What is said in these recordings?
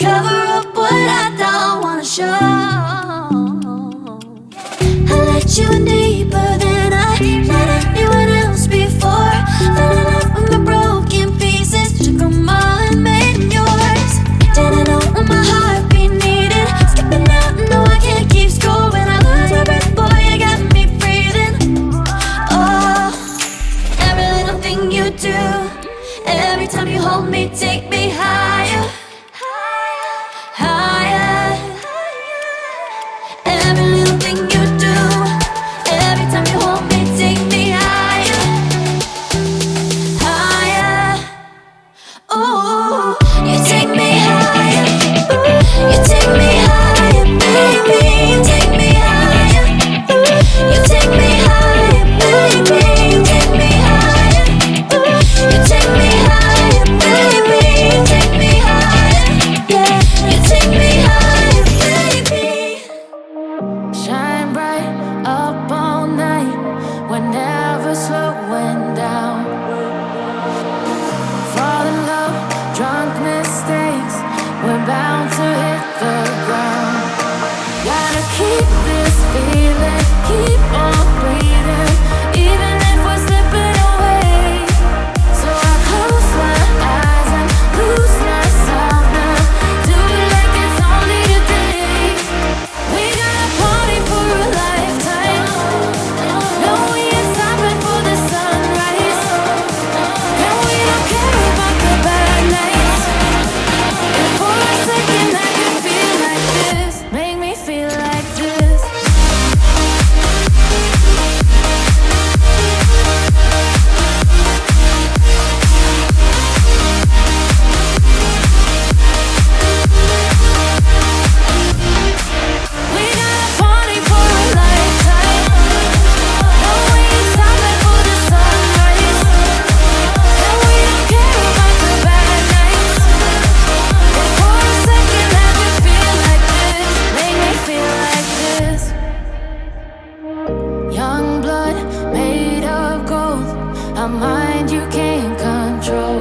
cover up what I don't wanna show. I let you in deeper than I let anyone else before. Fell in love with my broken pieces, took them all and made them yours. Didn't know what my heartbeat needed, skipping out, no I can't keep score. When I lose my breath, boy, you got me breathing. Oh, every little thing you do, every time you hold me, take me higher, higher. Every little thing you do, every time you hold me, take me higher, higher. Ooh, you take me higher. You take me higher, baby. You take me higher. You take me higher, baby. You take me higher. You take me higher, baby. You take me higher. Yeah, you take me higher, baby. Shine bright up all night, we're never slowing down. Fall in love, drunk mistakes, we're bound to hit the ground. Gotta keep this feeling, keep on breathing, even if we're slipping away. So I close my eyes and lose myself now. Do it like it's only today. We got a party for a lifetime. No, we ain't stopping for the sunrise. And we don't care about the bad nights. If for a second I can feel like this, make me feel like this. We got a party for a lifetime. No, we ain't stopping for the sunrise. And we don't care about the bad nights. If for a second I can feel like this, make me feel like this. Young blood made of gold, a mind you can't control.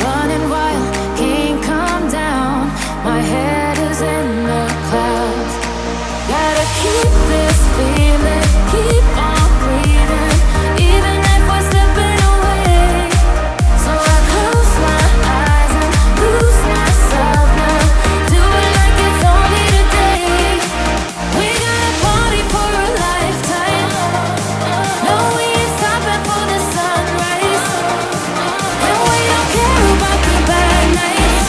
Running wild, can't come down. My head is in the clouds. Gotta keep this feeling, keep on breathing, even if we're slipping away. So I close my eyes and lose myself now. Do it like it's only today. We got a party for a lifetime. No, we ain't stopping for the sunrise. And we don't care about the bad nights.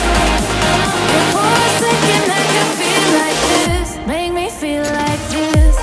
If for a second I can feel like this, make me feel like this.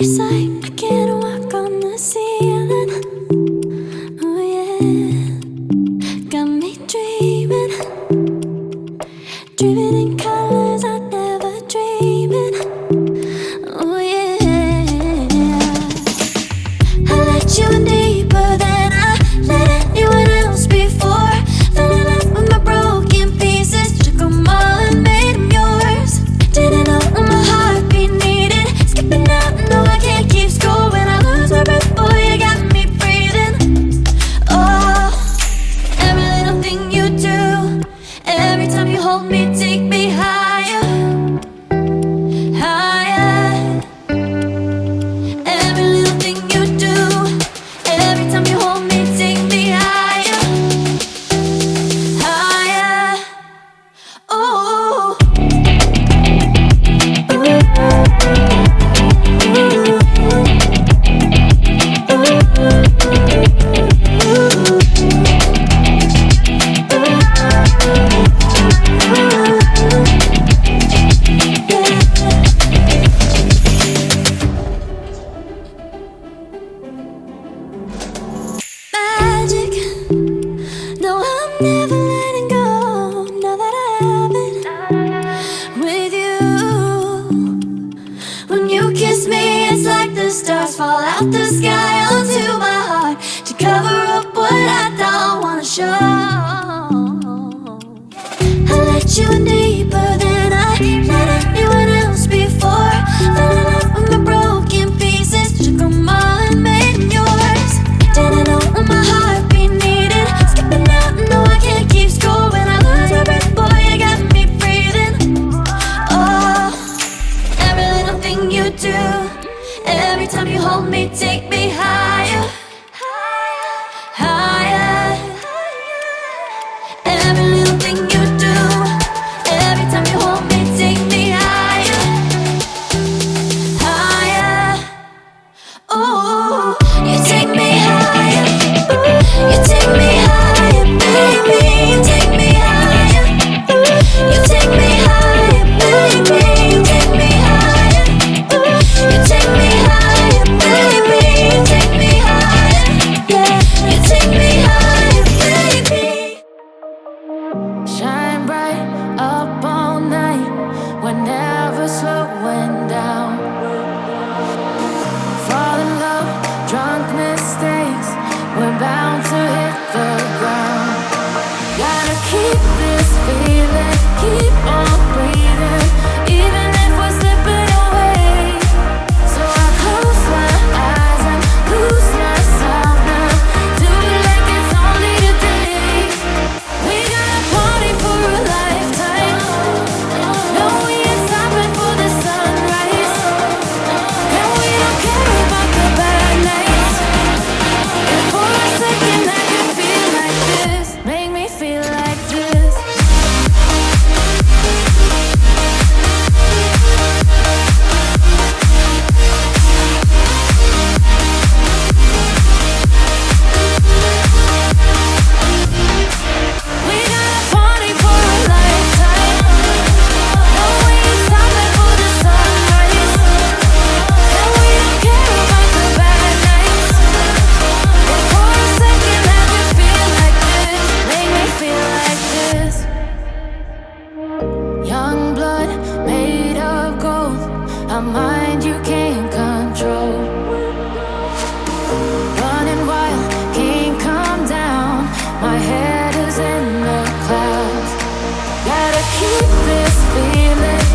It's like I can't walk on the ceiling. Oh yeah, got me dreaming, dreaming in colors I never dreamed in. Oh yeah, I let you in deeper than I let anyone else before. Fell in love with my broken pieces, took them all and made them yours. Didn't know what my heartbeat needed, skipping out, no I can't keep score. When I lose my breath, boy, you got me breathing. Oh, every little thing you do, every time you hold me, take me higher, higher. Every little thing you do, every time you hold me, take me higher, higher. Oh, magic. No, I'm never letting go. Now that I have it with you. When you kiss me, it's like the stars fall out the sky onto my heart to cover up what I don't wanna show. I let you in deeper than I let anyone else before. Fell in love with my broken pieces, took them all and made them yours. Didn't know what my heartbeat needed, skipping out, no I can't keep score. When I lose my breath, boy, you got me breathing. Oh, every little thing you do, every time you hold me, take me higher, higher. Every little thing you do, every time you hold me, take me higher, higher. Oh, you take me higher, you take me higher, baby, you take me higher, you take me higher, baby, you take me higher, you take me higher, baby, you take me higher, yeah, you take me higher, baby. Shine bright up all night, we're never slowing down. Fall in love, drunk mistakes, we're bound to hit the ground. Gotta keep this feeling, keep on breathing, even if we're slipping away. So I close my eyes and lose myself now, do it like it's only today. We got a party for a lifetime, no we ain't stopping for the sunrise, and we don't care about the bad nights. If for a second I can feel like this, make me feel like this. We got a party for a lifetime, no we ain't stopping for the sunrise, and we don't care about the bad nights. If for a second I can feel like this, make me feel like this. Young blood made of gold, a mind you can't control. Running wild, can't come down, my head is in the clouds. Gotta keep this feeling,